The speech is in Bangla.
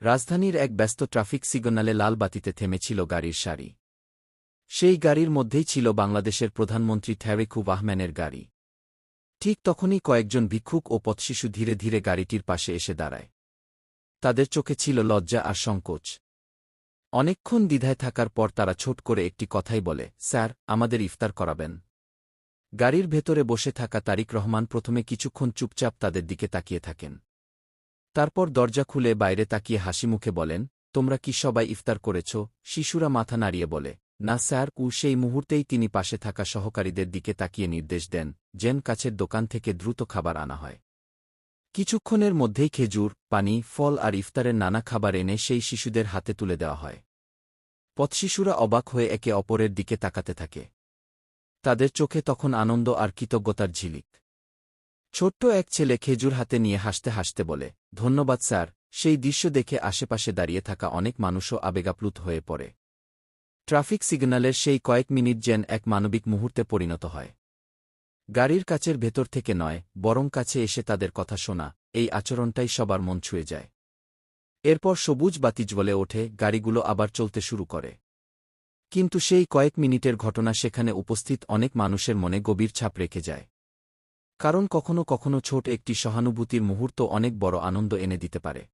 রাজধানীর এক ব্যস্ত ট্রাফিক সিগন্যালে লাল বাতিতে থেমেছিল গাড়ির সারি। সেই গাড়ির মধ্যেই ছিল বাংলাদেশের প্রধানমন্ত্রী তারেক রহমানের গাড়ি। ঠিক তখনই কয়েকজন ভিক্ষুক ও পথশিশু ধীরে ধীরে গাড়িটির পাশে এসে দাঁড়ায়। তাদের চোখে ছিল লজ্জা আর সংকোচ। অনেকক্ষণ দ্বিধায় থাকার পর তারা ছোট করে একটি কথাই বলে, স্যার, আমাদের ইফতার করাবেন। গাড়ির ভেতরে বসে থাকা তারেক রহমান প্রথমে কিছুক্ষণ চুপচাপ তাদের দিকে তাকিয়ে থাকেন। তারপর দরজা খুলে বাইরে তাকিয়ে হাসিমুখে বলেন, তোমরা কি সবাই ইফতার করেছ? শিশুরা মাথা নাড়িয়ে বলে, না স্যার। সেই মুহূর্তেই তিনি পাশে থাকা সহকারীদের দিকে তাকিয়ে নির্দেশ দেন, যেন কাছের দোকান থেকে দ্রুত খাবার আনা হয়। কিছুক্ষণের মধ্যেই খেজুর, পানি, ফল আর ইফতারের নানা খাবার এনে সেই শিশুদের হাতে তুলে দেওয়া হয়। পথশিশুরা অবাক হয়ে একে অপরের দিকে তাকাতে থাকে। তাদের চোখে তখন আনন্দ আর কৃতজ্ঞতার ঝিলিক। ছোট্ট এক ছেলে খেজুর হাতে নিয়ে হাসতে হাসতে বলে, ধন্যবাদ স্যার। সেই দৃশ্য দেখে আশেপাশে দাঁড়িয়ে থাকা অনেক মানুষও আবেগাপ্লুত হয়ে পড়ে। ট্রাফিক সিগন্যালের সেই কয়েক মিনিট যেন এক মানবিক মুহূর্তে পরিণত হয়। গাড়ির কাচের ভেতর থেকে নয়, বরং কাছে এসে তাদের কথা শোনা, এই আচরণটাই সবার মন ছুঁয়ে যায়। এরপর সবুজ বাতি জ্বলে ওঠে, গাড়িগুলো আবার চলতে শুরু করে। কিন্তু সেই কয়েক মিনিটের ঘটনা সেখানে উপস্থিত অনেক মানুষের মনে গভীর ছাপ রেখে যায়। কারণ কখনো কখনো ছোট একটি সহানুভূতির মুহূর্ত অনেক বড় আনন্দ এনে দিতে পারে।